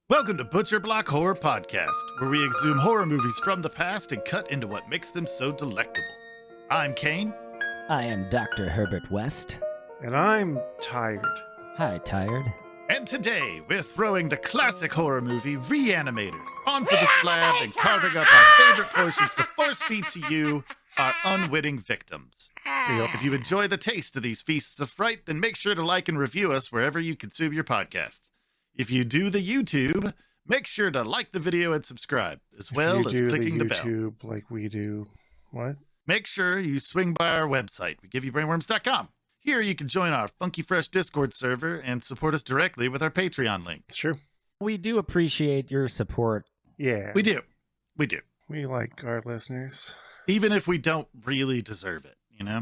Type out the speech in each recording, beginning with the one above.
Welcome to Butcher Block Horror Podcast, where we exhume horror movies from the past and cut into what makes them so delectable. I'm Kane. I am Dr. Herbert West. And I'm tired. Hi, Tired. And today, we're throwing the classic horror movie Re-Animator onto the slab and carving up our favorite portions to force feed to you, our unwitting victims. Yep. If you enjoy the taste of these feasts of fright, then make sure to like and review us wherever you consume your podcasts. If you do the YouTube, make sure to like the video and subscribe, as well as clicking the bell. YouTube like we do. What? Make sure you swing by our website, WeGiveYouBrainworms.com. Here you can join our Funky Fresh Discord server and support us directly with our Patreon link. It's true. We do appreciate your support. Yeah. We do. We do. We like our listeners. Even if we don't really deserve it, you know?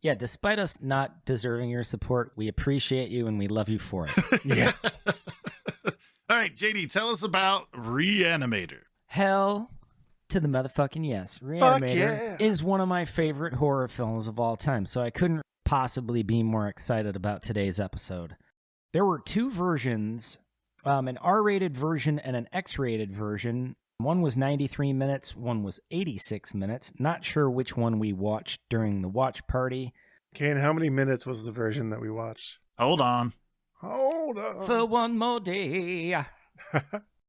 Yeah, despite us not deserving your support, we appreciate you and we love you for it. Yeah. All right, JD, tell us about Reanimator. Hell to the motherfucking yes. Reanimator yeah. is one of my favorite horror films of all time, so I couldn't possibly be more excited about today's episode. There were two versions, an R-rated version and an X-rated version. One was 93 minutes, one was 86 minutes. Not sure which one we watched during the watch party. Kane, how many minutes was the version that we watched? Hold on. Hold on. For one more day.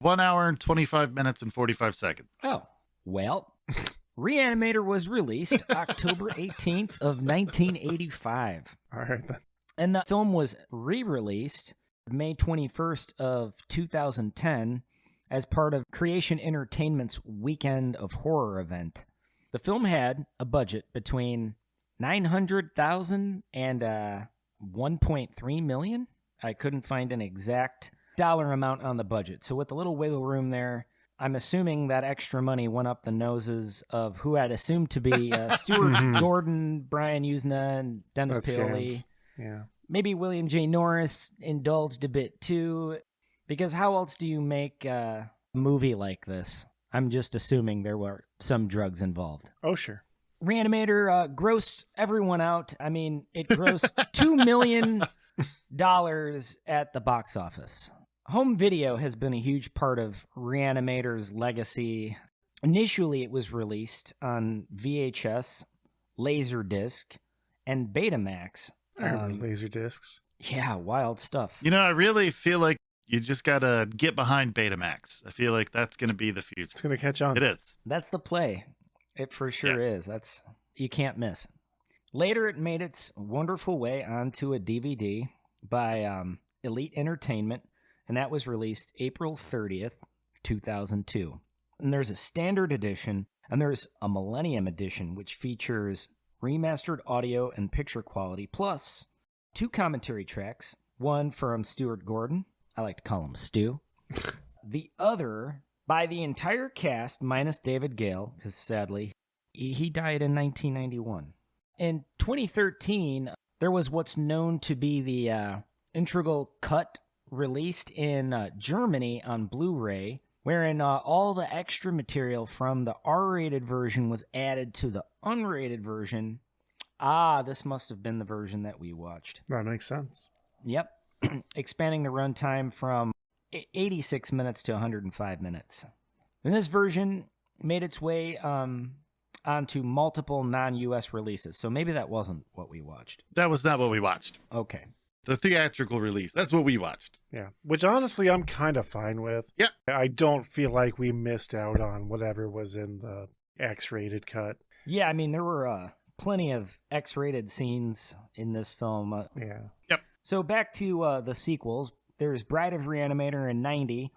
1 hour and 25 minutes and 45 seconds. Oh, well, Reanimator was released October 18th of 1985. All right, then. And the film was re-released May 21st of 2010 as part of Creation Entertainment's Weekend of Horror event. The film had a budget between $900,000 and $1.3 million. I couldn't find an exact dollar amount on the budget. So with a little wiggle room there, I'm assuming that extra money went up the noses of who I'd assumed to be Stuart Gordon, Brian Usna, and Dennis That Paoli. scans. Yeah. Maybe William J. Norris indulged a bit too, because how else do you make a movie like this? I'm just assuming there were some drugs involved. Oh, sure. Reanimator grossed everyone out. I mean, it grossed $2 million at the box office. Home video has been a huge part of Reanimator's legacy. Initially, it was released on VHS, Laserdisc, and Betamax. I remember laser discs. Yeah, wild stuff. You know, I really feel like you just got to get behind Betamax. I feel like that's going to be the future. It's going to catch on. It is. That's the play. It for sure is. You can't miss. Later, it made its wonderful way onto a DVD by Elite Entertainment, and that was released April 30th, 2002. And there's a standard edition, and there's a Millennium edition, which features remastered audio and picture quality, plus 2 commentary tracks, one from Stuart Gordon, I like to call him Stu, the other by the entire cast, minus David Gale, because sadly, he died in 1991. In 2013, there was what's known to be the integral cut released in Germany on Blu-ray, wherein all the extra material from the R-rated version was added to the unrated version. This must have been the version that we watched. That makes sense. Yep. Expanding the runtime from 86 minutes to 105 minutes. And this version made its way onto multiple non-US releases, so maybe that wasn't what we watched. That was not what we watched. Okay. The theatrical release. That's what we watched. Yeah. Which honestly, I'm kind of fine with. Yeah. I don't feel like we missed out on whatever was in the X-rated cut. Yeah, I mean, there were plenty of X-rated scenes in this film. Yeah. Yep. So back to the sequels. There's Bride of Reanimator in 90,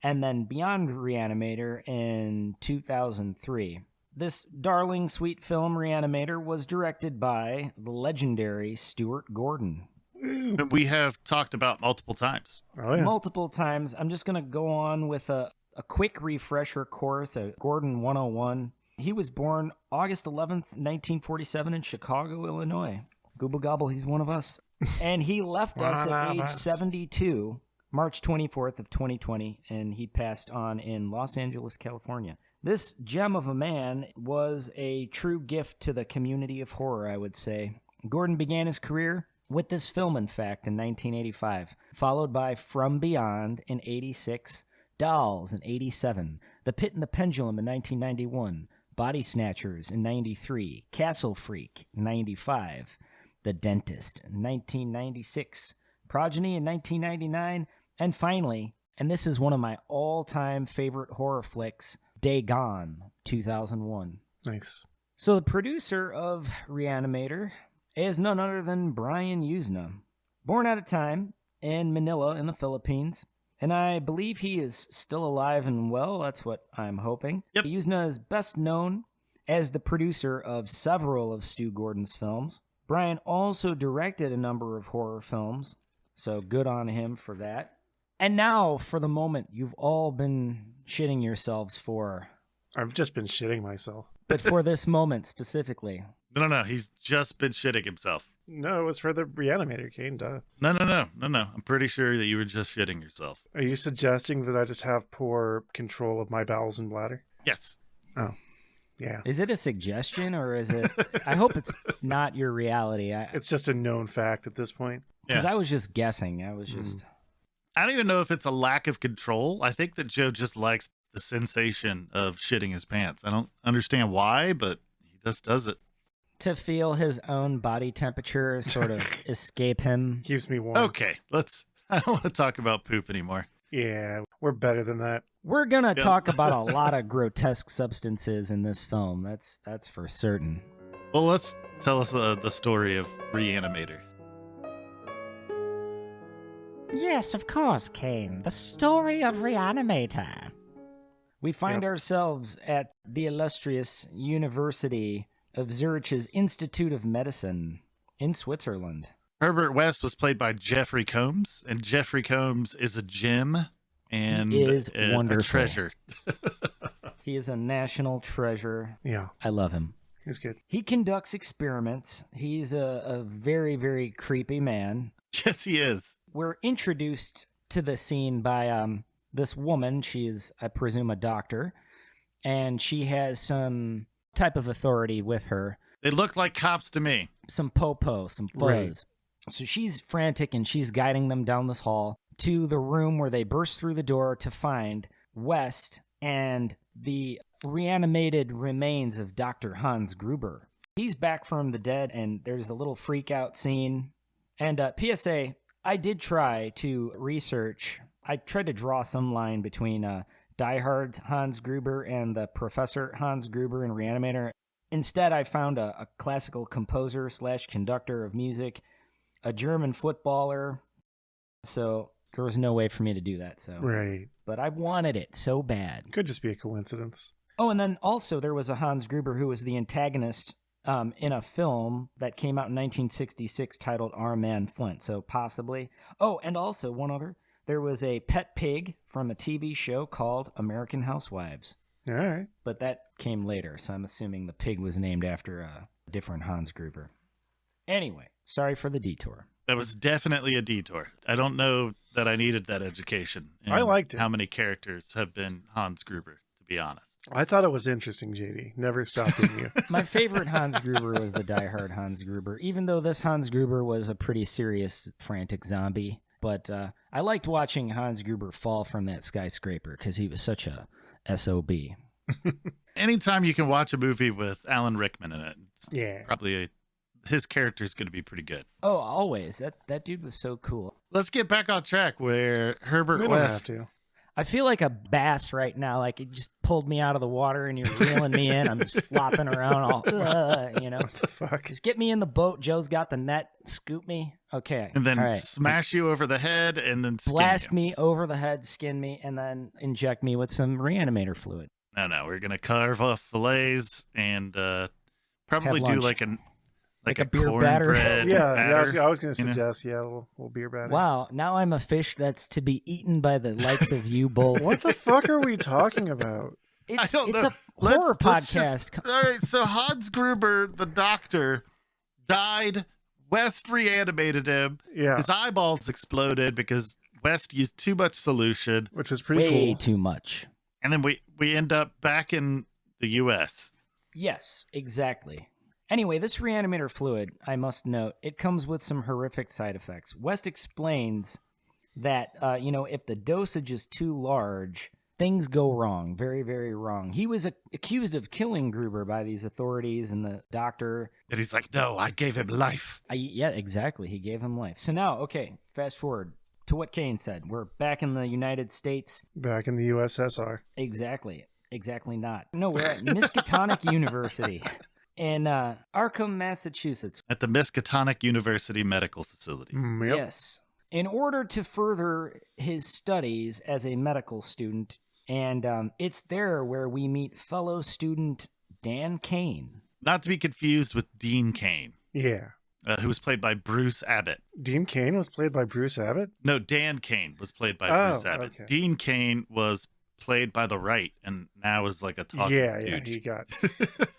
and then Beyond Reanimator in 2003. This darling sweet film, Reanimator, was directed by the legendary Stuart Gordon. And we have talked about multiple times. Oh, yeah. Multiple times. I'm just going to go on with a quick refresher course, a Gordon 101. He was born August 11th, 1947 in Chicago, Illinois. Gooble gobble, he's one of us. And he left us at age 72, March 24th of 2020, and he passed on in Los Angeles, California. This gem of a man was a true gift to the community of horror, I would say. Gordon began his career with this film, in fact, in 1985, followed by From Beyond in 86, Dolls in 87, The Pit and the Pendulum in 1991, Body Snatchers in 93, Castle Freak in 95, The Dentist in 1996, Progeny in 1999, and finally, and this is one of my all-time favorite horror flicks, Day Gone, 2001. Nice. So the producer of Reanimator is none other than Brian Yuzna, born at a time in Manila in the Philippines, and I believe he is still alive and well. That's what I'm hoping. Yep. Yuzna is best known as the producer of several of Stu Gordon's films. Brian also directed a number of horror films, so good on him for that. And now for the moment you've all been shitting yourselves for. I've just been shitting myself. But for this moment specifically. No. He's just been shitting himself. No, it was for the Reanimator, Kane. Duh. No. I'm pretty sure that you were just shitting yourself. Are you suggesting that I just have poor control of my bowels and bladder? Yes. Oh, yeah. Is it a suggestion or is it... I hope it's not your reality. It's just a known fact at this point. Because Yeah. I was just guessing. I was just... I don't even know if it's a lack of control. I think that Joe just likes the sensation of shitting his pants. I don't understand why, but he just does it. To feel his own body temperature sort of escape him. Keeps me warm. Okay, I don't want to talk about poop anymore. Yeah, we're better than that. We're going to Yeah. talk about a lot of grotesque substances in this film. That's for certain. Well, let's tell us the story of Reanimator. Yes, of course, Kane. The story of Reanimator. We find ourselves at the illustrious University of Zurich's Institute of Medicine in Switzerland. Herbert West was played by Jeffrey Combs, and Jeffrey Combs is a gem and He is a wonderful. treasure. He is a national treasure. Yeah, I love him. he's good. He conducts experiments. He's a very, very creepy man. Yes, he is. We're introduced to the scene by this woman. She is, I presume, a doctor, and she has some type of authority with her. They look like cops to me. Some popo, some fuzz. Right. So she's frantic, and she's guiding them down this hall to the room where they burst through the door to find West and the reanimated remains of Dr. Hans Gruber. He's back from the dead, and there's a little freak out scene. And PSA, I did try to research. I tried to draw some line between Die Hard's Hans Gruber and the Professor Hans Gruber in Reanimator. Instead, I found a classical composer / conductor of music, a German footballer. So there was no way for me to do that. So, Right. but I wanted it so bad. Could just be a coincidence. Oh, and then also there was a Hans Gruber who was the antagonist in a film that came out in 1966 titled Our Man Flint. So possibly. Oh, and also one other. There was a pet pig from a TV show called American Housewives. All right. But that came later, so I'm assuming the pig was named after a different Hans Gruber. Anyway, sorry for the detour. That was definitely a detour. I don't know that I needed that education. I liked it. How many characters have been Hans Gruber, to be honest. I thought it was interesting, JD. Never stopped being you. My favorite Hans Gruber was the Die Hard Hans Gruber, even though this Hans Gruber was a pretty serious, frantic zombie. But I liked watching Hans Gruber fall from that skyscraper because he was such a SOB. Anytime you can watch a movie with Alan Rickman in it, it's Yeah. probably his character's going to be pretty good. Oh, always. That dude was so cool. Let's get back on track where Herbert We don't have West. to. I feel like a bass right now. Like it just pulled me out of the water and you're reeling me in. I'm just flopping around all, you know. What the fuck? Just get me in the boat. Joe's got the net. Scoop me. Okay. And then All right. smash you over the head and then skin Blast you. me over the head, skin me, and then inject me with some reanimator fluid. No, we're gonna carve off fillets and probably Have do lunch. like a beer batter. cornbread Yeah, batter, I was going to you know? suggest, a little beer batter. Wow, now I'm a fish that's to be eaten by the likes of you both. What the fuck are we talking about? It's I don't it's know. a horror Let's podcast. all right, so Hans Gruber, the doctor, died. West reanimated him. Yeah, His eyeballs exploded because West used too much solution, which was pretty Way cool. too much. and then we end up back in the U.S. Yes, exactly. Anyway, this reanimator fluid, I must note, it comes with some horrific side effects. West explains that, if the dosage is too large, things go wrong, very, very wrong. He was accused of killing Gruber by these authorities and the doctor. And he's like, no, I gave him life. Yeah, exactly. He gave him life. So now, okay, fast forward to what Kane said. We're back in the United States. Back in the USSR. Exactly. Exactly not. No, we're at Miskatonic University in Arkham, Massachusetts. At the Miskatonic University Medical Facility. Yep. Yes. In order to further his studies as a medical student, and it's there where we meet fellow student Dan Kane. Not to be confused with Dean Kane. Yeah. Who was played by Bruce Abbott. Dean Kane was played by Bruce Abbott? No, Dan Kane was played by Bruce Abbott. Okay. Dean Kane was played by the right and now is like a talking stooge.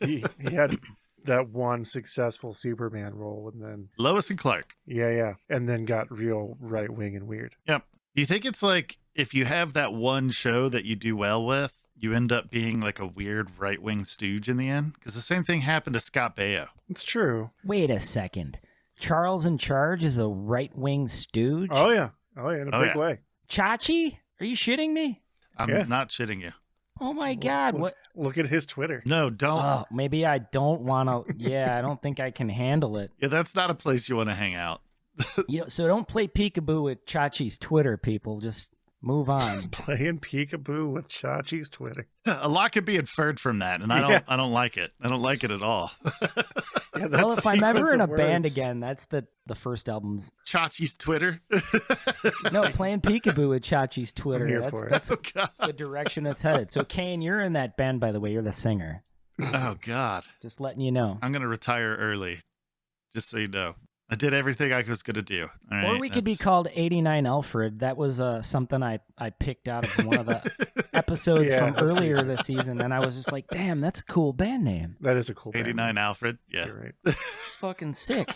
He had that one successful Superman role and then Lois and Clark. and then got real right wing and weird. Yep. Do you think it's like if you have that one show that you do well with, you end up being like a weird right wing stooge in the end? Because the same thing happened to Scott Baio. It's true. Wait a second. Charles in Charge is a right-wing stooge? Oh yeah, in a big way. Chachi? Are you shitting me? I'm not shitting you. Oh my God! What? Look at his Twitter. No, don't. Oh, maybe I don't want to. Yeah, I don't think I can handle it. Yeah, that's not a place you want to hang out. So don't play peekaboo with Chachi's Twitter, people. Just move on. Playing peekaboo with Chachi's Twitter. A lot could be inferred from that, and I don't like it. I don't like it at all. Well, if I'm ever in a band again, that's the first album's Chachi's Twitter. No, playing peekaboo with Chachi's Twitter. I'm here That's for it. that's Oh God. the direction it's headed. So Kane, you're in that band, by the way. You're the singer. Oh God. Just letting you know. I'm gonna retire early. Just so you know. I did everything I was gonna do. All right, Or we could be called 89 Alfred. That was something I picked out of one of the episodes Yeah, from that's earlier this season, and I was just like, damn, that's a cool band name. That is a cool band. 89 Alfred. Yeah. You're right. It's fucking sick.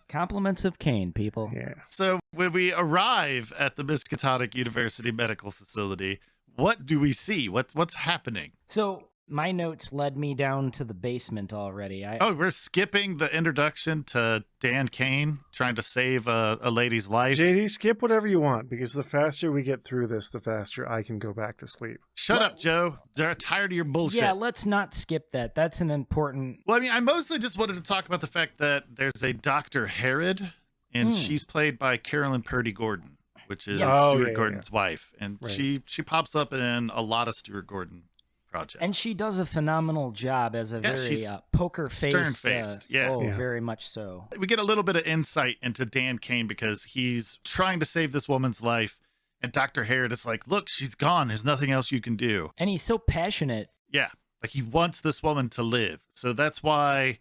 Compliments of Kane, people. Yeah. So when we arrive at the Miskatonic University Medical Facility, what do we see? What's happening? So my notes led me down to the basement already. We're skipping the introduction to Dan Kane trying to save a lady's life. JD, skip whatever you want because the faster we get through this, the faster I can go back to sleep. Shut up, Joe. They're tired of your bullshit. Yeah, let's not skip that. That's an important... Well, I mean, I mostly just wanted to talk about the fact that there's a Dr. Herod, and she's played by Carolyn Purdy Gordon, which is Stuart Gordon's wife. And she pops up in a lot of Stuart Gordon projects. And she does a phenomenal job as a very poker-faced... Stern-faced, very much so. We get a little bit of insight into Dan Kane because he's trying to save this woman's life. And Dr. Herod is like, look, she's gone. There's nothing else you can do. And he's so passionate. Yeah. Like he wants this woman to live. So that's why,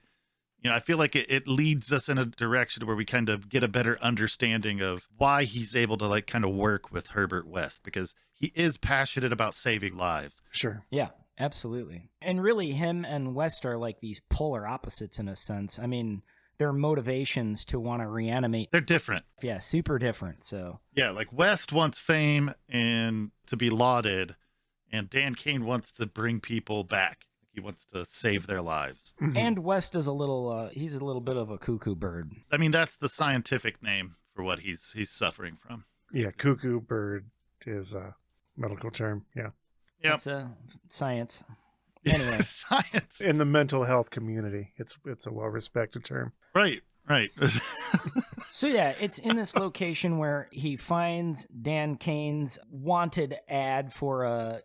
I feel like it leads us in a direction where we kind of get a better understanding of why he's able to like kind of work with Herbert West, because he is passionate about saving lives. Sure. Yeah, absolutely. And really him and West are like these polar opposites in a sense. I mean, their motivations to want to reanimate. They're different. Yeah, super different. So yeah, like West wants fame and to be lauded, and Dan Kane wants to bring people back. He wants to save their lives. Mm-hmm. And West is he's a little bit of a cuckoo bird. I mean, that's the scientific name for what he's suffering from. Yeah, cuckoo bird is a medical term. Yeah. Yep. It's a science. Anyway. Science. In the mental health community, it's a well-respected term. Right. So yeah, it's in this location where he finds Dan Kane's wanted ad for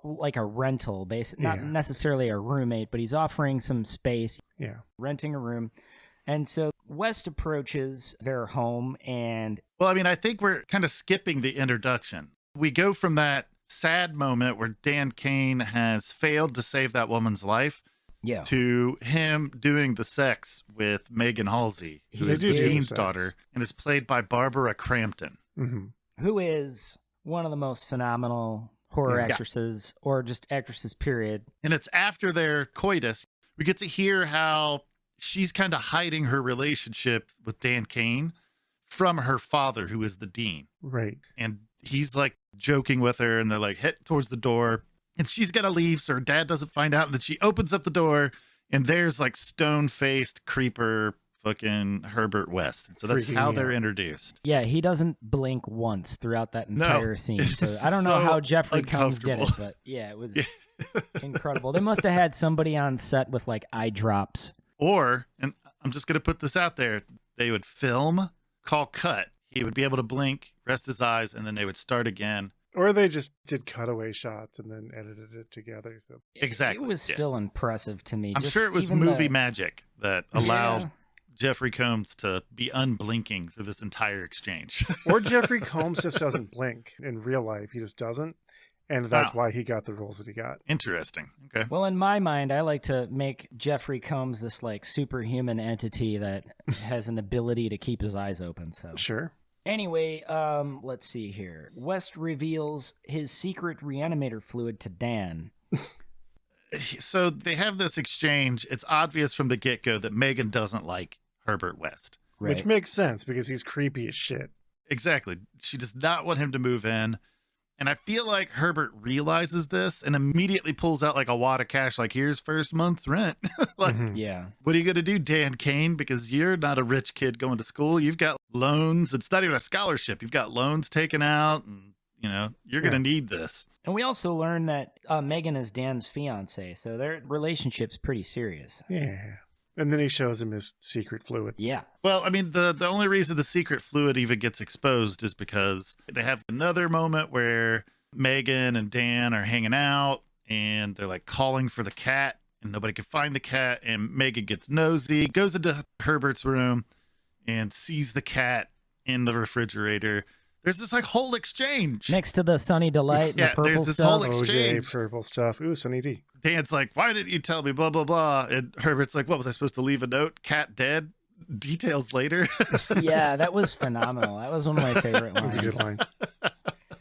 like a rental, not necessarily a roommate, but he's offering some space. Yeah. Renting a room. And so West approaches their home and... Well, I mean, I think we're kind of skipping the introduction. We go from that sad moment where Dan Kane has failed to save that woman's life to him doing the sex with Megan Halsey, who is the dean's daughter and is played by Barbara Crampton. Mm-hmm. Who is one of the most phenomenal horror actresses or just actresses, period. And it's after their coitus, we get to hear how she's kind of hiding her relationship with Dan Kane from her father, who is the dean. Right. And he's like joking with her and they're like head towards the door and she's got to leave so her dad doesn't find out. And then she opens up the door and there's like stone-faced creeper fucking Herbert West. And so that's Freaking how me they're out. introduced. Yeah, he doesn't blink once throughout that entire scene. So It's I don't know so how Jeffrey Combs did it, uncomfortable. but yeah, it was incredible. They must have had somebody on set with like eye drops. Or, and I'm just going to put this out there, they would film, call cut. He would be able to blink, rest his eyes, and then they would start again. Or they just did cutaway shots and then edited it together. So Exactly. It was yeah. still impressive to me. I'm Just sure it was even movie the- magic that allowed Yeah. Jeffrey Combs to be unblinking through this entire exchange. or Jeffrey Combs just doesn't blink in real life. He just doesn't. And that's why he got the roles that he got. Interesting. Okay. Well, in my mind, I like to make Jeffrey Combs this like superhuman entity that has an ability to keep his eyes open. So Sure. anyway, let's see here. West reveals his secret reanimator fluid to Dan. So they have this exchange. It's obvious from the get-go that Megan doesn't like Herbert West. Right. Which makes sense because he's creepy as shit. Exactly. She does not want him to move in. And I feel like Herbert realizes this and immediately pulls out like a wad of cash, like, here's first month's rent. Like, Mhm. Yeah. what are you going to do, Dan Kane? Because you're not a rich kid going to school. You've got loans. It's not even a scholarship. You've got loans taken out, and, you know, you're going to need this. And we also learned that Megan is Dan's fiance, so their relationship's pretty serious. Yeah. And then he shows him his secret fluid. Yeah. Well, I mean, the only reason the secret fluid even gets exposed is because they have another moment where Megan and Dan are hanging out and they're like calling for the cat and nobody can find the cat. And Megan gets nosy, goes into Herbert's room and sees the cat in the refrigerator. There's this like whole exchange. Next to the Sunny Delight and Yeah, the purple there's this stuff. whole OJ, exchange. purple stuff. Ooh, Sunny D. Dan's like, why didn't you tell me? Blah, blah, blah. And Herbert's like, what was I supposed to leave a note? Cat dead? Details later. Yeah, that was phenomenal. That was one of my favorite That's lines. a good line.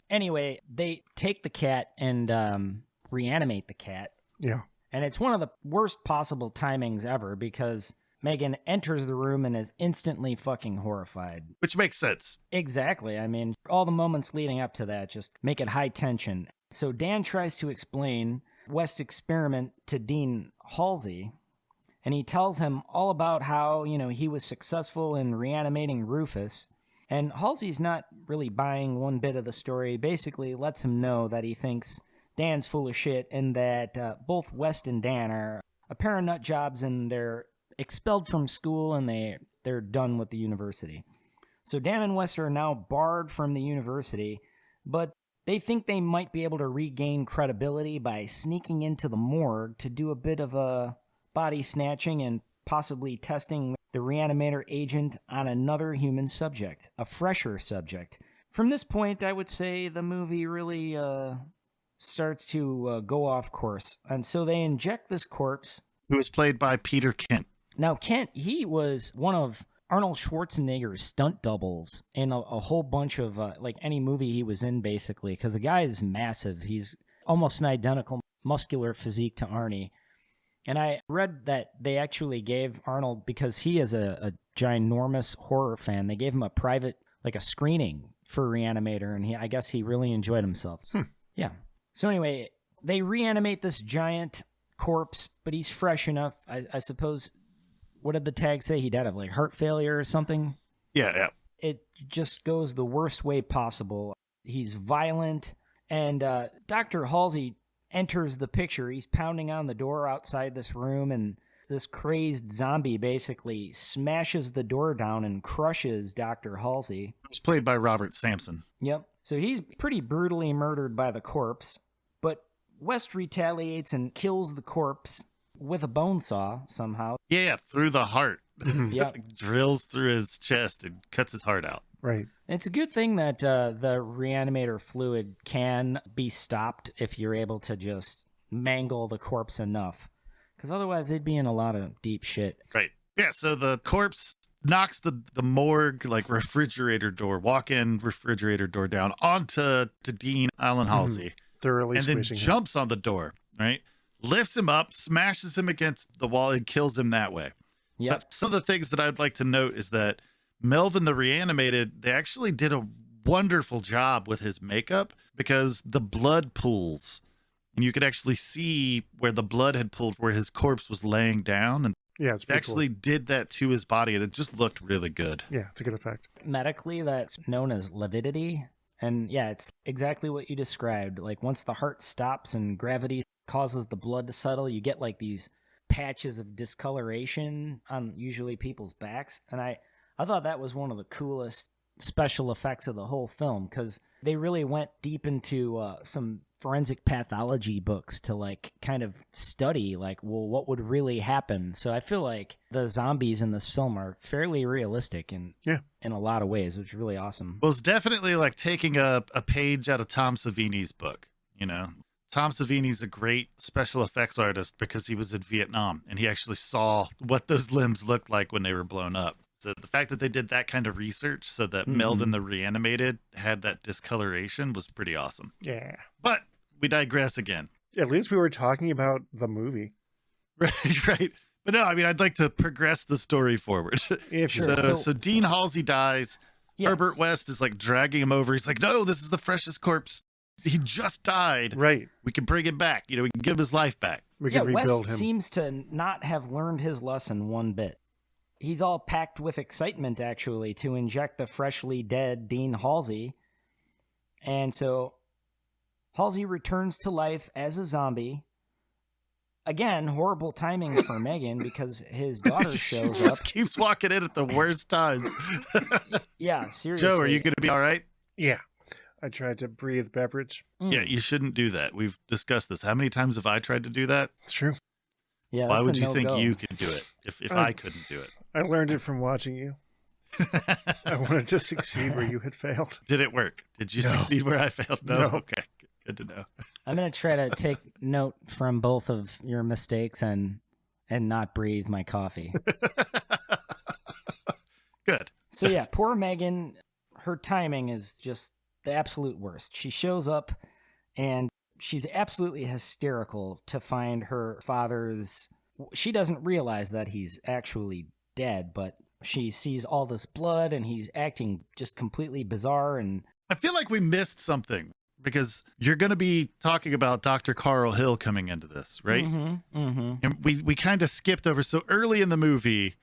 Anyway, they take the cat and reanimate the cat. Yeah. And it's one of the worst possible timings ever because Megan enters the room and is instantly fucking horrified. Which makes sense. Exactly. I mean, all the moments leading up to that just make it high tension. So Dan tries to explain West's experiment to Dean Halsey, and he tells him all about how, you know, he was successful in reanimating Rufus. And Halsey's not really buying one bit of the story. Basically lets him know that he thinks Dan's full of shit and that both West and Dan are a pair of nut jobs and they're expelled from school and they're done with the university. So Dan and West are now barred from the university, but they think they might be able to regain credibility by sneaking into the morgue to do a bit of a body snatching and possibly testing the Reanimator agent on another human subject, a fresher subject. From this point, I would say the movie really starts to go off course. And so they inject this corpse. Who was played by Peter Kent. Now, Kent, he was one of Arnold Schwarzenegger's stunt doubles in a whole bunch of, like, any movie he was in, basically, because the guy is massive. He's almost an identical muscular physique to Arnie. And I read that they actually gave Arnold, because he is a ginormous horror fan, they gave him a private, like a screening for Reanimator, and I guess he really enjoyed himself. Yeah. So anyway, they reanimate this giant corpse, but he's fresh enough. I suppose, what did the tag say? He died of like heart failure or something? Yeah. It just goes the worst way possible. He's violent, and Dr. Halsey enters the picture. He's pounding on the door outside this room, and this crazed zombie basically smashes the door down and crushes Dr. Halsey. It was played by Robert Sampson. Yep. So he's pretty brutally murdered by the corpse, but West retaliates and kills the corpse with a bone saw somehow. Yeah, through the heart. Yep. Like, drills through his chest and cuts his heart out. Right. It's a good thing that the Reanimator fluid can be stopped if you're able to just mangle the corpse enough. Because otherwise they'd be in a lot of deep shit. Right. Yeah, so the corpse knocks the morgue, like, refrigerator door, walk-in refrigerator door down onto Dean Allen Halsey. Thoroughly And then squishing him. jumps on the door, right? Lifts him up, smashes him against the wall, and kills him that way. Yep. But some of the things that I'd like to note is that Melvin the Reanimated, they actually did a wonderful job with his makeup because the blood pools. And you could actually see where the blood had pooled, where his corpse was laying down. And Yeah, it's They actually did that to his body, and it just looked really good. Yeah, it's a good effect. Medically, that's known as lividity. And yeah, it's exactly what you described. Like once the heart stops and gravity causes the blood to settle, you get like these patches of discoloration on usually people's backs. And I thought that was one of the coolest special effects of the whole film, because they really went deep into some forensic pathology books to like kind of study like, well, what would really happen. So I feel like the zombies in this film are fairly realistic in a lot of ways, which is really awesome. Well, it's definitely like taking a page out of Tom Savini's book. You know, Tom Savini's a great special effects artist because he was in Vietnam and he actually saw what those limbs looked like when they were blown up. So the fact that they did that kind of research so that Melvin the Reanimated had that discoloration was pretty awesome. Yeah. But we digress again. At least we were talking about the movie. Right. But no, I mean, I'd like to progress the story forward. Yeah, sure. So Dean Halsey dies. Yeah. Herbert West is like dragging him over. He's like, no, this is the freshest corpse. He just died. Right. We can bring him back. You know, we can give his life back. We can rebuild West him. Seems to not have learned his lesson one bit. He's all packed with excitement, actually, to inject the freshly dead Dean Halsey. And so Halsey returns to life as a zombie. Again, horrible timing for Megan because his daughter shows she just up. Keeps walking in at the worst time. Yeah, seriously. Joe, are you going to be all right? Yeah. I tried to breathe beverage. Yeah, you shouldn't do that. We've discussed this. How many times have I tried to do that? It's true. Yeah. Why would you think you could do it if I couldn't do it? I learned it from watching you. I wanted to succeed where you had failed. Did it work? Did you succeed where I failed? No. Okay. Good to know. I'm going to try to take note from both of your mistakes and not breathe my coffee. Good. So yeah, poor Megan, her timing is just the absolute worst. She shows up and she's absolutely hysterical to find her father's... She doesn't realize that he's actually dead, but she sees all this blood and he's acting just completely bizarre. And I feel like we missed something because you're going to be talking about Dr. Carl Hill coming into this, right? And we kind of skipped over. So early in the movie,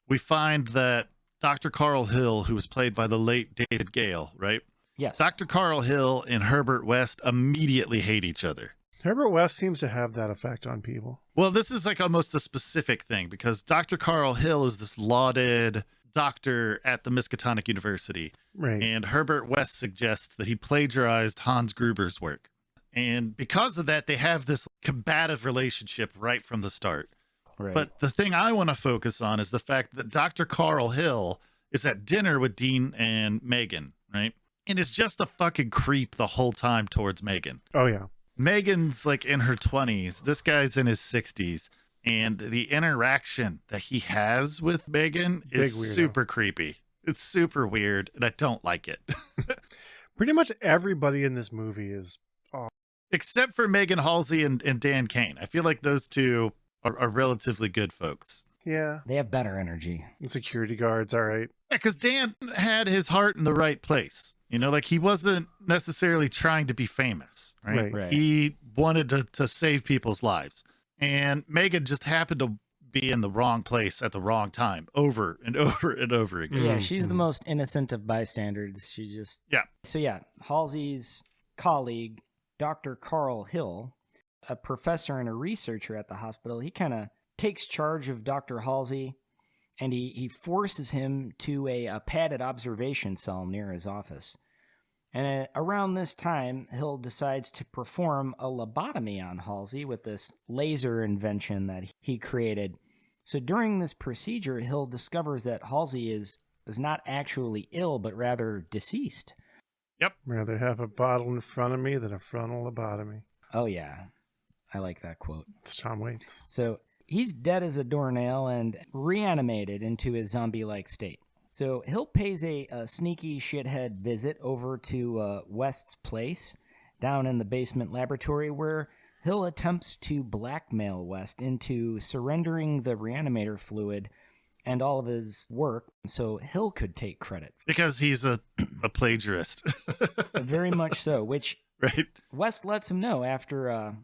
we find that Dr. Carl Hill, who was played by the late David Gale, right? Yes. Dr. Carl Hill and Herbert West immediately hate each other. Herbert West seems to have that effect on people. Well, this is like almost a specific thing because Dr. Carl Hill is this lauded doctor at the Miskatonic University. Right. And Herbert West suggests that he plagiarized Hans Gruber's work. And because of that, they have this combative relationship right from the start. Right. But the thing I want to focus on is the fact that Dr. Carl Hill is at dinner with Dean and Megan, right? And is just a fucking creep the whole time towards Megan. Oh, yeah. Megan's like in her 20s. This guy's in his 60s. And the interaction that he has with Megan is super creepy. It's super weird, and I don't like it. Pretty much everybody in this movie is off. Except for Megan Halsey and Dan Kane. I feel like those two are relatively good folks. Yeah. They have better energy. And security guards, all right. Yeah, because Dan had his heart in the right place. You know, like he wasn't necessarily trying to be famous, right? Right. He wanted to save people's lives. And Megan just happened to be in the wrong place at the wrong time over and over and over again. Yeah, she's the most innocent of bystanders. She just... Yeah. So yeah, Halsey's colleague, Dr. Carl Hill, a professor and a researcher at the hospital, he kind of takes charge of Dr. Halsey, and he forces him to a padded observation cell near his office. And around this time, Hill decides to perform a lobotomy on Halsey with this laser invention that he created. So during this procedure, Hill discovers that Halsey is not actually ill, but rather deceased. Yep. Rather have a bottle in front of me than a frontal lobotomy. Oh, yeah. I like that quote. It's Tom Waits. So he's dead as a doornail and reanimated into his zombie-like state. So Hill pays a sneaky shithead visit over to West's place down in the basement laboratory where Hill attempts to blackmail West into surrendering the Reanimator fluid and all of his work so Hill could take credit. Because he's a plagiarist. Very much so, which right. West lets him know after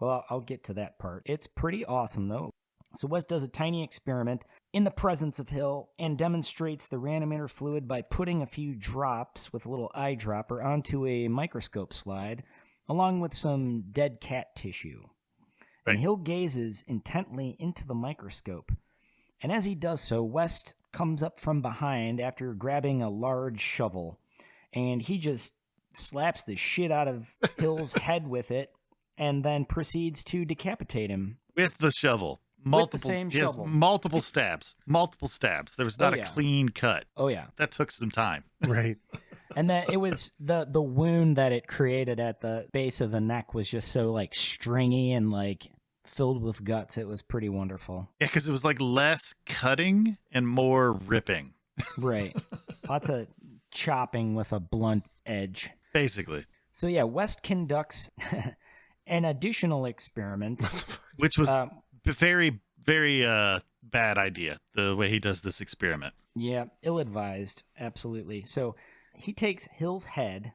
Well, I'll get to that part. It's pretty awesome, though. So West does a tiny experiment in the presence of Hill and demonstrates the Reanimator fluid by putting a few drops with a little eyedropper onto a microscope slide, along with some dead cat tissue. Right. And Hill gazes intently into the microscope. And as he does so, West comes up from behind after grabbing a large shovel. And he just slaps the shit out of Hill's head with it and then proceeds to decapitate him. With the shovel. With the same shovel. Multiple stabs. There was not a clean cut. Oh, yeah. That took some time. Right. And that it was the wound that it created at the base of the neck was just so like stringy and like filled with guts. It was pretty wonderful. Yeah, because it was like less cutting and more ripping. Right. Lots of chopping with a blunt edge. Basically. So yeah, West conducts an additional experiment. Which was very, very bad idea, the way he does this experiment. Yeah, ill-advised. Absolutely. So he takes Hill's head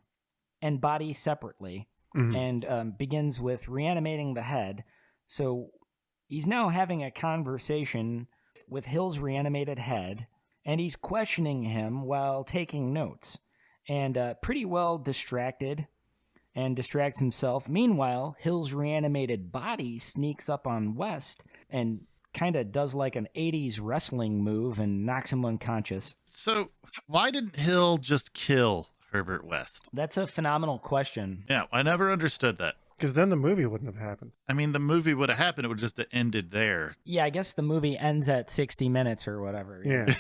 and body separately and begins with reanimating the head. So he's now having a conversation with Hill's reanimated head, and he's questioning him while taking notes, and pretty well distracted, and distracts himself. Meanwhile, Hill's reanimated body sneaks up on West and kind of does like an 80s wrestling move and knocks him unconscious. So why didn't Hill just kill Herbert West? That's a phenomenal question. Yeah, I never understood that. Because then the movie wouldn't have happened. I mean, the movie would have happened. It would just have ended there. Yeah, I guess the movie ends at 60 minutes or whatever. Yeah.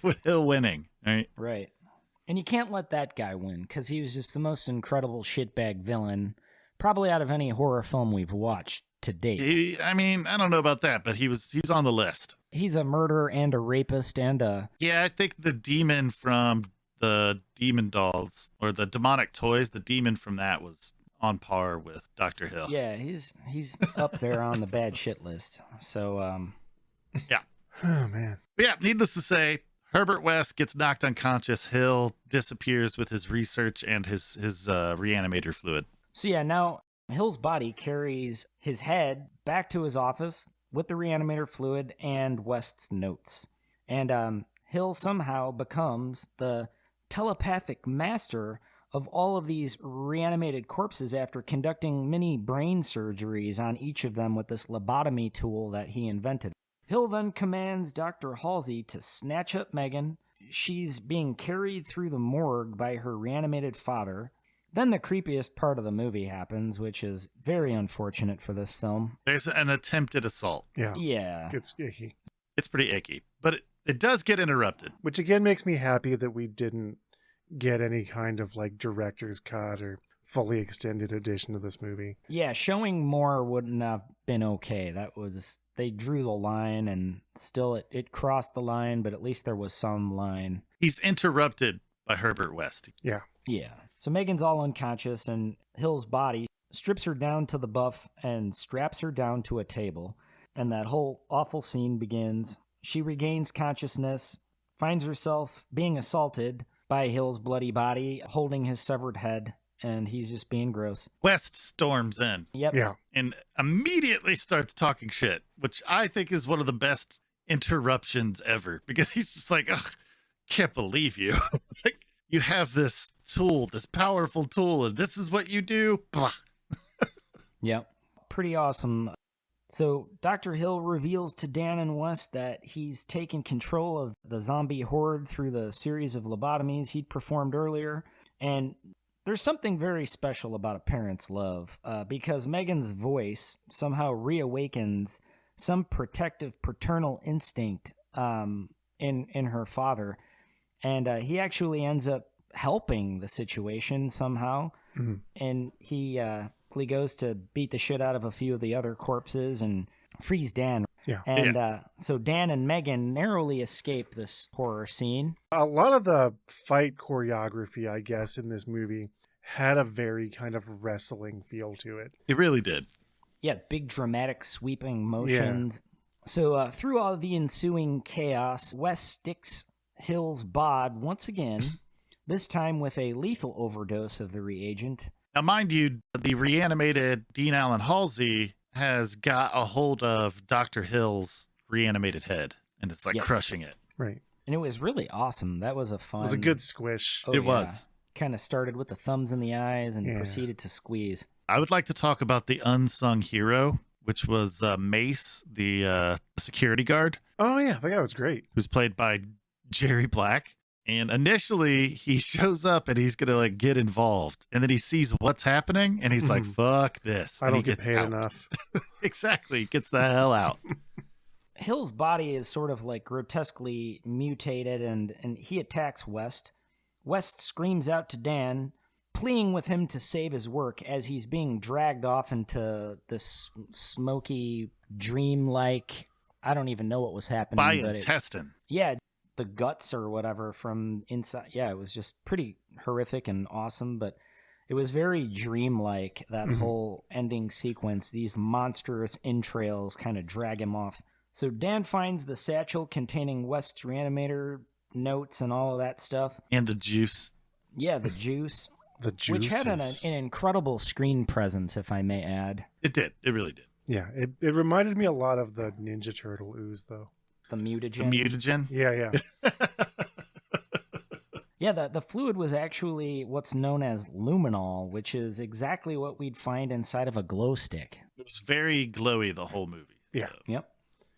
With Hill winning, right? Right. And you can't let that guy win, because he was just the most incredible shitbag villain, probably out of any horror film we've watched to date. I mean, I don't know about that, but he's on the list. He's a murderer and a rapist and a... Yeah, I think the demon from the Demon Dolls, or the Demonic Toys, the demon from that was on par with Dr. Hill. Yeah, he's up there on the bad shit list. So, yeah. Oh, man. But yeah, needless to say, Herbert West gets knocked unconscious. Hill disappears with his research and his reanimator fluid. So yeah, now Hill's body carries his head back to his office with the reanimator fluid and West's notes. And Hill somehow becomes the telepathic master of all of these reanimated corpses after conducting many brain surgeries on each of them with this lobotomy tool that he invented. Hill then commands Dr. Halsey to snatch up Megan. She's being carried through the morgue by her reanimated father. Then the creepiest part of the movie happens, which is very unfortunate for this film. There's an attempted assault. Yeah. It's icky. It's pretty icky, but it does get interrupted. Which again makes me happy that we didn't get any kind of like director's cut or fully extended edition of this movie. Yeah, showing more wouldn't have been okay. They drew the line, and still it crossed the line, but at least there was some line. He's interrupted by Herbert West. Yeah. Yeah. So Megan's all unconscious, and Hill's body strips her down to the buff and straps her down to a table. And that whole awful scene begins. She regains consciousness, finds herself being assaulted by Hill's bloody body, holding his severed head, and he's just being gross. West storms in. Yep. Yeah. And immediately starts talking shit, which I think is one of the best interruptions ever, because he's just like, ugh, can't believe you. Like, you have this tool, this powerful tool, and this is what you do? Yep. Pretty awesome. So Dr. Hill reveals to Dan and West that he's taken control of the zombie horde through the series of lobotomies he'd performed earlier. And there's something very special about a parent's love, because Megan's voice somehow reawakens some protective paternal instinct in her father. And he actually ends up helping the situation somehow. Mm-hmm. And he goes to beat the shit out of a few of the other corpses and frees Dan. Yeah. And so Dan and Megan narrowly escape this horror scene. A lot of the fight choreography, I guess, in this movie had a very kind of wrestling feel to it. It really did. Yeah, big dramatic sweeping motions. Yeah. So through all the ensuing chaos, West sticks Hill's bod once again, this time with a lethal overdose of the reagent. Now, mind you, the reanimated Dean Allen Halsey has got a hold of Dr. Hill's reanimated head, and it's like crushing it. Right. And it was really awesome. That was a fun... It was a good squish. It was. Kind of started with the thumbs in the eyes and proceeded to squeeze. I would like to talk about the unsung hero, which was Mace, the security guard. Oh, yeah. That guy was great. Who's played by Jerry Black. And initially, he shows up and he's going to like get involved. And then he sees what's happening and he's like, fuck this. I don't get paid enough. Exactly. Gets the hell out. Hill's body is sort of like grotesquely mutated and he attacks West. West screams out to Dan, pleading with him to save his work as he's being dragged off into this smoky, dreamlike, I don't even know what was happening. By intestine. The guts or whatever from inside. Yeah, it was just pretty horrific and awesome, but it was very dreamlike, that whole ending sequence. These monstrous entrails kind of drag him off. So Dan finds the satchel containing West's Reanimator notes and all of that stuff. And the juice. Yeah, the juice. The juice. Which had an incredible screen presence, if I may add. It did. It really did. Yeah, it reminded me a lot of the Ninja Turtle ooze, though. The mutagen. The mutagen? Yeah. Yeah, the fluid was actually what's known as luminol, which is exactly what we'd find inside of a glow stick. It was very glowy the whole movie. Yeah. So Yep.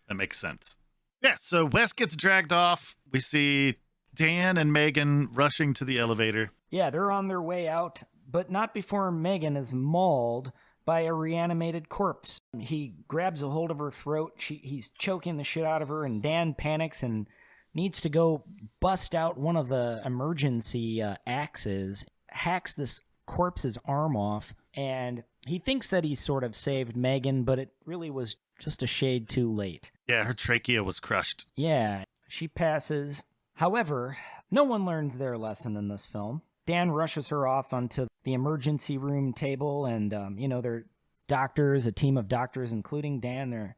That makes sense. Yeah, so Wes gets dragged off. We see Dan and Megan rushing to the elevator. Yeah, they're on their way out, but not before Megan is mauled by a reanimated corpse. He grabs a hold of her throat. He's choking the shit out of her, and Dan panics and needs to go bust out one of the emergency axes, hacks this corpse's arm off, and he thinks that he's sort of saved Megan, but it really was just a shade too late. Yeah, her trachea was crushed. Yeah, she passes. However, no one learns their lesson in this film. Dan rushes her off onto the emergency room table, and, they're doctors, a team of doctors, including Dan. They're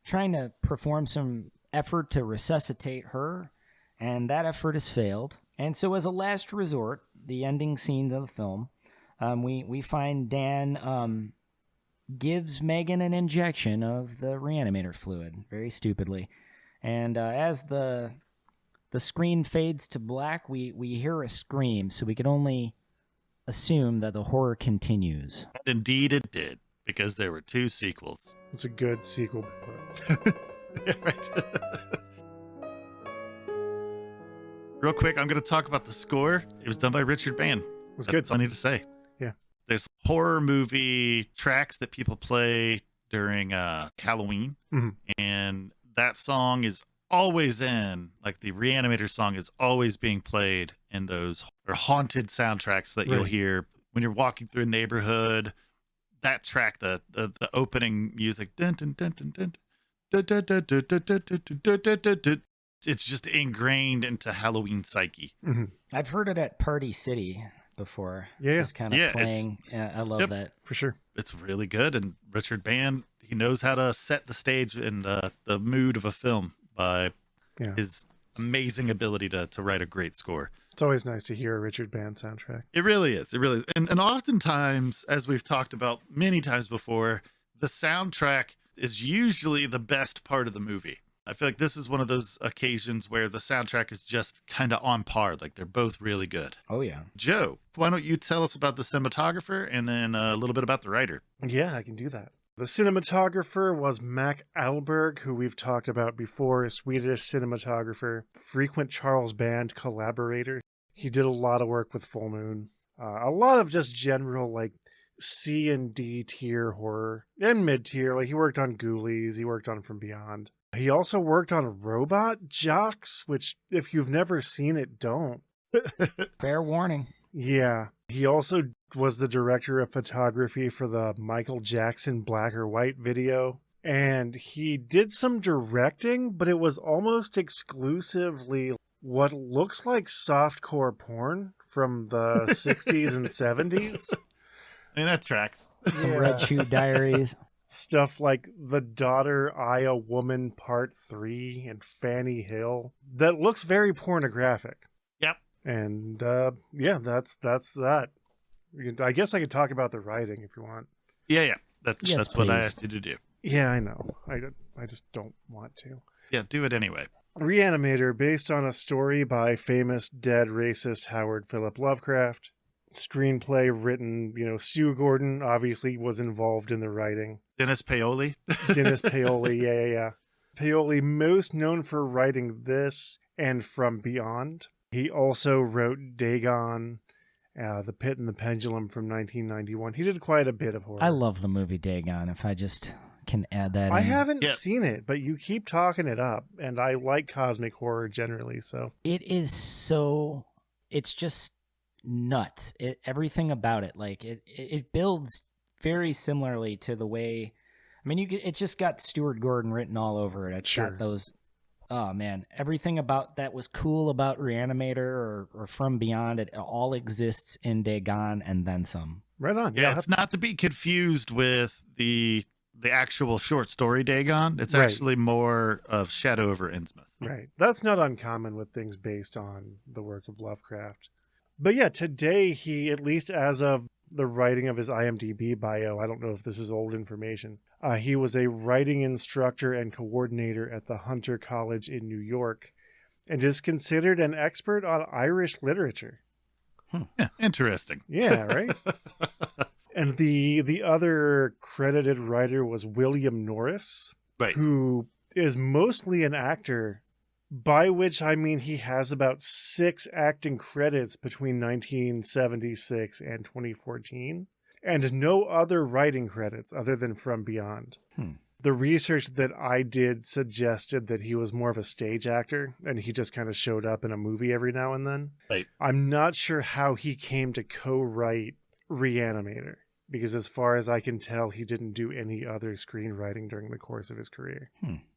trying to perform some effort to resuscitate her, and that effort has failed. And so as a last resort, the ending scenes of the film, we find Dan gives Megan an injection of the Reanimator fluid, very stupidly. And as the screen fades to black, we hear a scream, so we can only assume that the horror continues. And indeed it did, because there were 2 sequels. It's a good sequel. Yeah, right. Real quick, I'm going to talk about the score. It was done by Richard Band. It was good. That's all I need to say. Yeah. There's horror movie tracks that people play during Halloween, and that song is always in, like the Reanimator song is always being played in those haunted soundtracks that you'll hear when you're walking through a neighborhood. That track, the opening music, dun, dun, dun, dun, dun, dun, dun, dun, dun, dun, dun, dun, dun, dun, dun. It's just ingrained into Halloween psyche. I've heard it at Party City before. Yeah. Just kind of playing. I love that. For sure. It's really good. And Richard Band, he knows how to set the stage and the mood of a film by his amazing ability to write a great score. It's always nice to hear a Richard Band soundtrack. It really is. It really is. And oftentimes, as we've talked about many times before, the soundtrack is usually the best part of the movie. I feel like this is one of those occasions where the soundtrack is just kind of on par. Like they're both really good. Oh, yeah. Joe, why don't you tell us about the cinematographer and then a little bit about the writer? Yeah, I can do that. The cinematographer was Mac Alberg, who we've talked about before, a Swedish cinematographer, frequent Charles Band collaborator. He did a lot of work with Full Moon, a lot of just general like C and D tier horror and mid tier. Like he worked on Ghoulies, he worked on From Beyond. He also worked on Robot Jocks, which if you've never seen it, don't. Fair warning. Yeah. He also was the director of photography for the Michael Jackson Black or White video. And he did some directing, but it was almost exclusively what looks like softcore porn from the 60s and 70s. I mean, that tracks. Some Red Shoe Diaries. Stuff like The Daughter, I, a Woman, Part 3, and Fanny Hill. That looks very pornographic. Yep. And, that's that. I guess I could talk about the writing if you want. Yeah. That's what I please. asked you to do. Yeah, I know. I just don't want to. Yeah, do it anyway. Reanimator, based on a story by famous dead racist Howard Philip Lovecraft. Screenplay written, Stu Gordon obviously was involved in the writing. Dennis Paoli. Dennis Paoli, yeah. Paoli, most known for writing this and From Beyond. He also wrote Dagon, The Pit and the Pendulum from 1991. He did quite a bit of horror. I love the movie Dagon, if I just can add that I in. haven't seen it, but you keep talking it up, and I like cosmic horror generally, so. It is so... It's just nuts. Everything about it. Like, it builds very similarly to the way... I mean, it just got Stuart Gordon written all over it. It's got those... Oh, man. Everything about that was cool about Reanimator or From Beyond, it all exists in Dagon and then some. Right on. Yeah, it's not to be confused with the actual short story Dagon. It's actually more of Shadow over Innsmouth. Right. That's not uncommon with things based on the work of Lovecraft. But yeah, today he, at least as of the writing of his IMDb bio, I don't know if this is old information, he was a writing instructor and coordinator at the Hunter College in New York and is considered an expert on Irish literature. Yeah, interesting. Yeah, right? And the other credited writer was William Norris, who is mostly an actor, by which I mean he has about 6 acting credits between 1976 and 2014, and no other writing credits other than From Beyond. The research that I did suggested that he was more of a stage actor, and he just kind of showed up in a movie every now and then. Right. I'm not sure how he came to co-write Reanimator, because as far as I can tell, he didn't do any other screenwriting during the course of his career.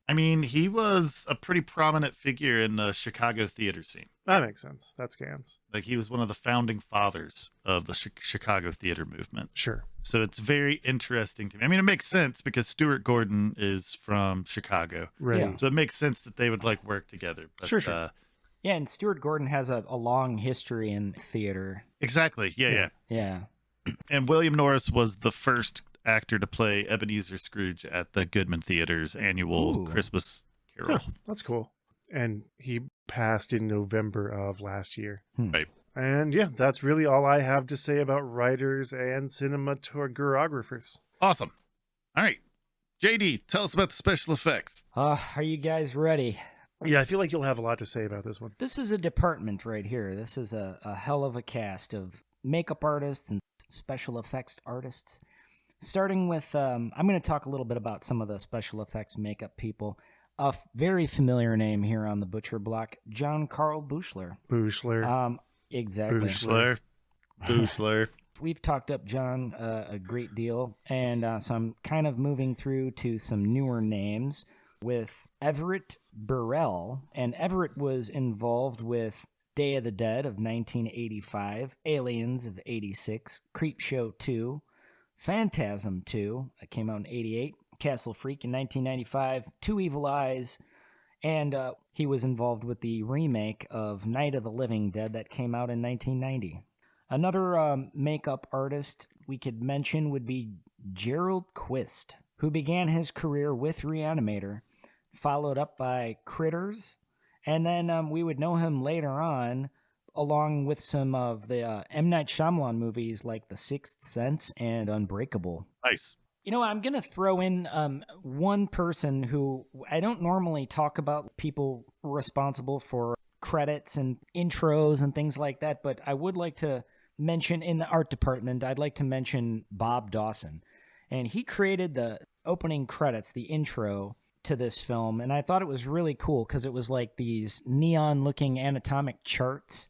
I mean, he was a pretty prominent figure in the Chicago theater scene. That makes sense. That scans. Like, he was one of the founding fathers of the Chicago theater movement. Sure. So it's very interesting to me. I mean, it makes sense because Stuart Gordon is from Chicago. Right. Yeah. So it makes sense that they would work together. But, Sure. Yeah, and Stuart Gordon has a long history in theater. Exactly. Yeah. Yeah. And William Norris was the first actor to play Ebenezer Scrooge at the Goodman Theater's annual Christmas Carol. That's cool. And he passed in November of last year. Right. And yeah, that's really all I have to say about writers and cinematographers. Awesome. All right. JD, tell us about the special effects. Are you guys ready? Yeah, I feel like you'll have a lot to say about this one. This is a department right here. This is a hell of a cast of makeup artists and special effects artists. Starting with, I'm going to talk a little bit about some of the special effects makeup people. A very familiar name here on the Butcher Block, John Carl Buechler. Exactly. Buechler. We've talked up John a great deal, and so I'm kind of moving through to some newer names with Everett Burrell. And Everett was involved with Day of the Dead of 1985, Aliens of 86, Creepshow 2, Phantasm 2, that came out in 88, Castle Freak in 1995, Two Evil Eyes, and he was involved with the remake of Night of the Living Dead that came out in 1990. Another makeup artist we could mention would be Gerald Quist, who began his career with Reanimator, followed up by Critters, and then we would know him later on along with some of the M. Night Shyamalan movies like The Sixth Sense and Unbreakable. Nice. You know, I'm going to throw in one person who I don't normally talk about, people responsible for credits and intros and things like that, but I would like to mention in the art department, I'd like to mention Bob Dawson. And he created the opening credits, the intro to this film, and I thought it was really cool because it was like these neon-looking anatomic charts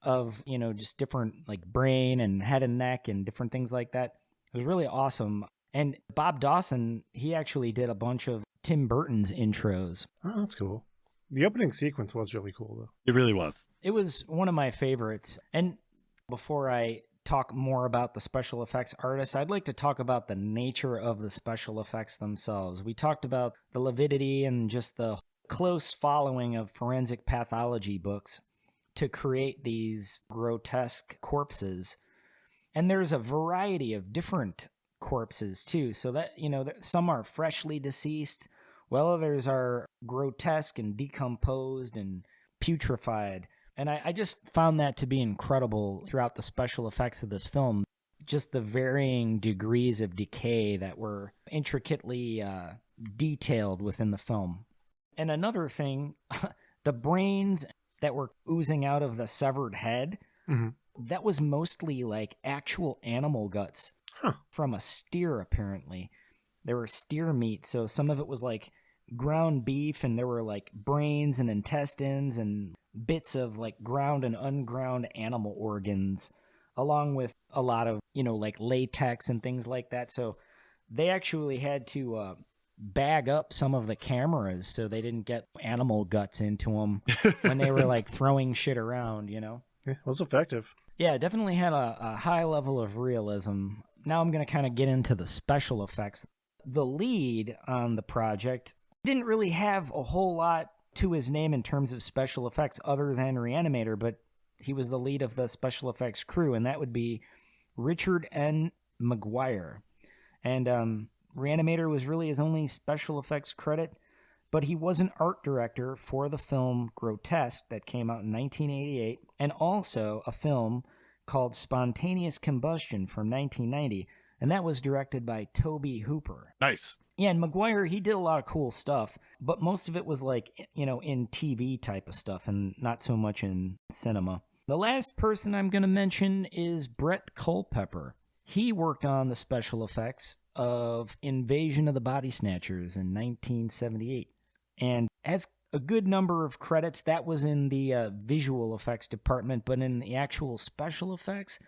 of, you know, just different like brain and head and neck and different things like that. It was really awesome. And Bob Dawson, he actually did a bunch of Tim Burton's intros. Oh, that's cool. The opening sequence was really cool, though. It really was. It was one of my favorites. And before I talk more about the special effects artists, I'd like to talk about the nature of the special effects themselves. We talked about the lividity and just the close following of forensic pathology books to create these grotesque corpses. And there's a variety of different corpses too. So that, some are freshly deceased, while others are grotesque and decomposed and putrefied. And I just found that to be incredible throughout the special effects of this film. Just the varying degrees of decay that were intricately detailed within the film. And another thing, the brains that were oozing out of the severed head, that was mostly like actual animal guts from a steer, apparently. There were steer meat, so some of it was like ground beef, and there were like brains and intestines and bits of like ground and unground animal organs, along with a lot of, like latex and things like that. So they actually had to bag up some of the cameras so they didn't get animal guts into them when they were like throwing shit around, Yeah, it was effective. Yeah, it definitely had a high level of realism. Now I'm going to kind of get into the special effects. The lead on the project didn't really have a whole lot to his name in terms of special effects other than Reanimator, but he was the lead of the special effects crew, and that would be Richard N. McGuire. And Reanimator was really his only special effects credit, but he was an art director for the film Grotesque that came out in 1988, and also a film called Spontaneous Combustion from 1990, and that was directed by Tobe Hooper. Nice. Yeah, and McGuire, he did a lot of cool stuff, but most of it was like, in TV type of stuff and not so much in cinema. The last person I'm going to mention is Brett Culpepper. He worked on the special effects of Invasion of the Body Snatchers in 1978, and has a good number of credits. That was in the visual effects department, but in the actual special effects,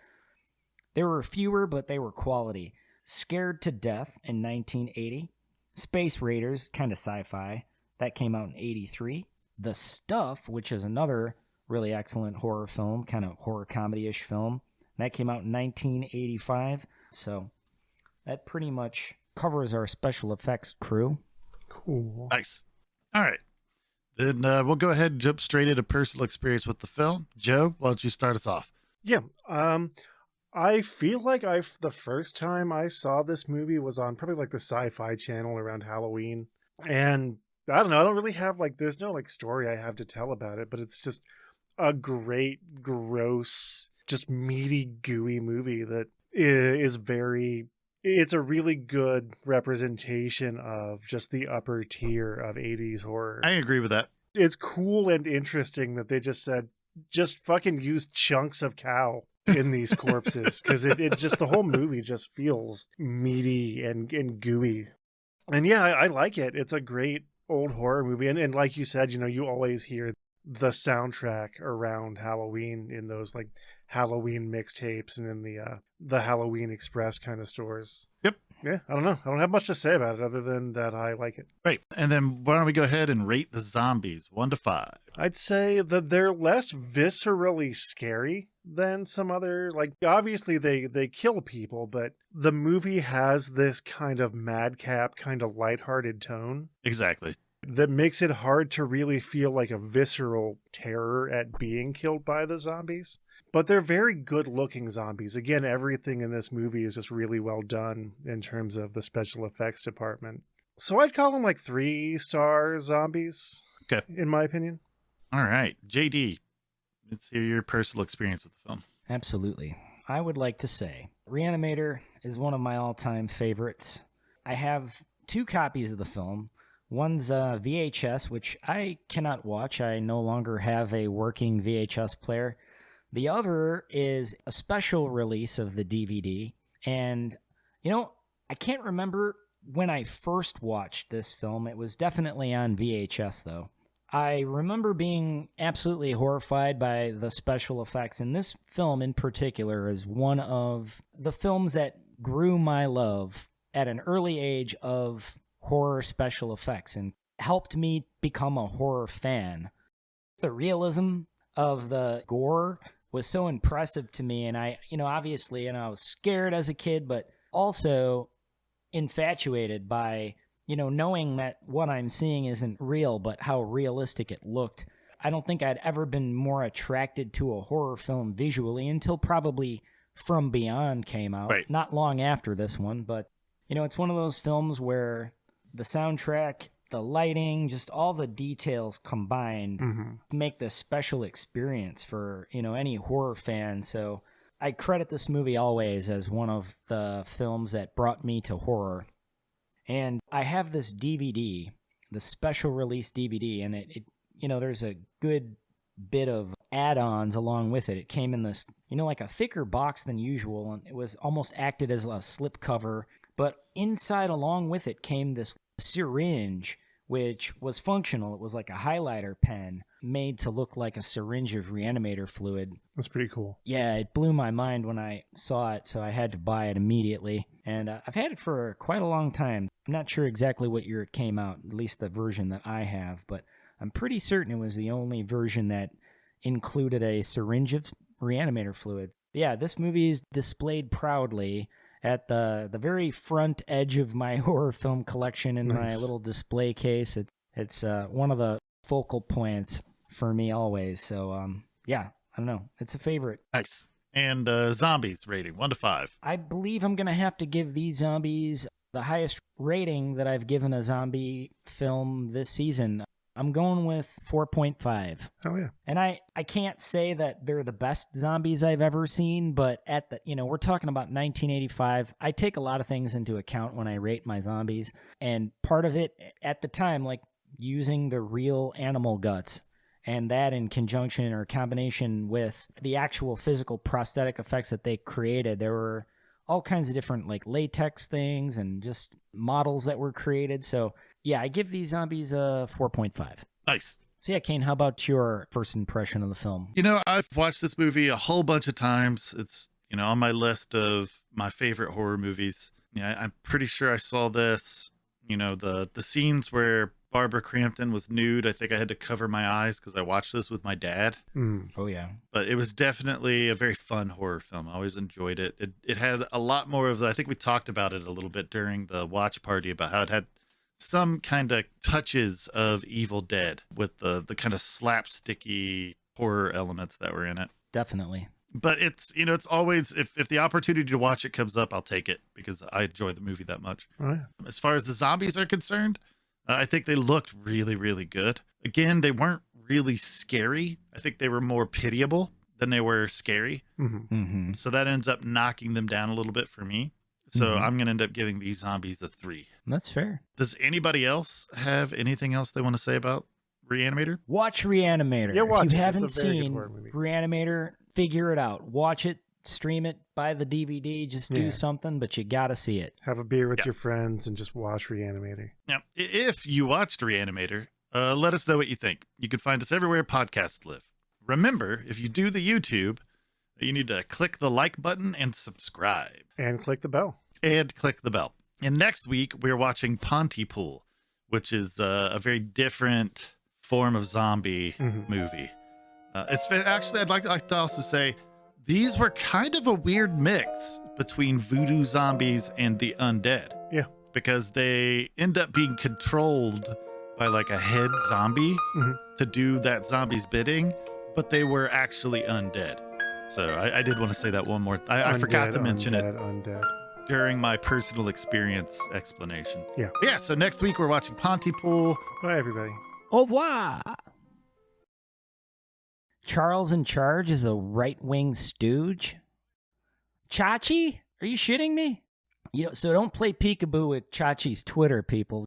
there were fewer, but they were quality. Scared to Death in 1980. Space Raiders, kind of sci-fi. That came out in 83. The Stuff, which is another really excellent horror film, kind of horror comedy-ish film. That came out in 1985. So that pretty much covers our special effects crew. Cool. Nice. All right. Then we'll go ahead and jump straight into personal experience with the film. Joe, why don't you start us off? Yeah. I feel like the first time I saw this movie was on probably like the Sci-Fi Channel around Halloween. And I don't know, I don't really have there's no story I have to tell about it, but it's just a great, gross, just meaty, gooey movie that is it's a really good representation of just the upper tier of 80s horror. I agree with that. It's cool and interesting that they just said, just fucking use chunks of cow in these corpses, because it just, the whole movie just feels meaty and gooey. And yeah, I like it. It's a great old horror movie. And like you said, you always hear the soundtrack around Halloween in those Halloween mixtapes and in the Halloween Express kind of stores. Yep. Yeah, I don't know. I don't have much to say about it other than that I like it. Right. And then why don't we go ahead and rate the zombies 1 to 5? I'd say that they're less viscerally scary than some other, obviously they kill people, but the movie has this kind of madcap, kind of lighthearted tone. Exactly. That makes it hard to really feel like a visceral terror at being killed by the zombies. But they're very good looking zombies. Again, everything in this movie is just really well done in terms of the special effects department. So I'd call them 3-star zombies. Okay. In my opinion. All right. JD, let's hear your personal experience with the film. Absolutely. I would like to say Reanimator is one of my all-time favorites. I have 2 copies of the film. One's VHS, which I cannot watch. I no longer have a working VHS player. The other is a special release of the DVD. And, I can't remember when I first watched this film. It was definitely on VHS, though. I remember being absolutely horrified by the special effects. And this film in particular is one of the films that grew my love at an early age of horror special effects and helped me become a horror fan. The realism of the gore was so impressive to me, and I obviously, I was scared as a kid, but also infatuated by, knowing that what I'm seeing isn't real, but how realistic it looked. I don't think I'd ever been more attracted to a horror film visually until probably From Beyond came out, Right. not long after this one, but, it's one of those films where the soundtrack, the lighting, just all the details combined make this special experience for, any horror fan. So I credit this movie always as one of the films that brought me to horror. And I have this DVD, the special release DVD, and it there's a good bit of add-ons along with it. It came in this, like a thicker box than usual, and it was almost acted as a slip cover. But inside, along with it, came this syringe, which was functional. It was like a highlighter pen made to look like a syringe of Reanimator fluid. That's pretty cool. Yeah, it blew my mind when I saw it, so I had to buy it immediately. And I've had it for quite a long time. I'm not sure exactly what year it came out, at least the version that I have, but I'm pretty certain it was the only version that included a syringe of Reanimator fluid. Yeah, this movie is displayed proudly at the very front edge of my horror film collection in my little display case. It's one of the focal points for me always. So, yeah, I don't know. It's a favorite. Nice. And zombies rating, 1 to 5. I believe I'm going to have to give these zombies the highest rating that I've given a zombie film this season. I'm going with 4.5. Oh, yeah. And I can't say that they're the best zombies I've ever seen, but at the, we're talking about 1985. I take a lot of things into account when I rate my zombies. And part of it at the time, like using the real animal guts, and that in conjunction or combination with the actual physical prosthetic effects that they created. There were all kinds of different like latex things and just models that were created. So yeah, I give these zombies a 4.5. Nice. So yeah, Kane, how about your first impression of the film? I've watched this movie a whole bunch of times. It's, on my list of my favorite horror movies. Yeah, I'm pretty sure I saw this, the scenes where Barbara Crampton was nude. I think I had to cover my eyes because I watched this with my dad. Oh, yeah. But it was definitely a very fun horror film. I always enjoyed it. It had a lot more of I think we talked about it a little bit during the watch party about how it had some kind of touches of Evil Dead with the kind of slapsticky horror elements that were in it. Definitely. But it's, it's always, if the opportunity to watch it comes up, I'll take it because I enjoy the movie that much. Oh, yeah. As far as the zombies are concerned, I think they looked really, really good. Again, they weren't really scary. I think they were more pitiable than they were scary. So that ends up knocking them down a little bit for me. So I'm going to end up giving these zombies a 3. That's fair. Does anybody else have anything else they want to say about Reanimator? Watch Reanimator. Yeah, watch if you it. haven't It's a very good seen horror movie. Reanimator, figure it out. Watch it, stream it, buy the DVD, just do something, but you got to see it. Have a beer with your friends and just watch Reanimator. Now, if you watched Reanimator, let us know what you think. You can find us everywhere podcasts live. Remember, if you do the YouTube, you need to click the like button and subscribe. And click the bell. And click the bell. And next week, we're watching Pontypool, which is a very different form of zombie movie. It's actually, I'd like to also say, these were kind of a weird mix between voodoo zombies and the undead. Yeah. Because they end up being controlled by like a head zombie to do that zombie's bidding, but they were actually undead. So I did want to say that one more. I forgot to mention it during my personal experience explanation. Yeah. But yeah, so next week we're watching Pontypool. Bye, everybody. Au revoir. Charles in Charge is a right-wing stooge? Chachi? Are you shitting me? So don't play peekaboo with Chachi's Twitter, people.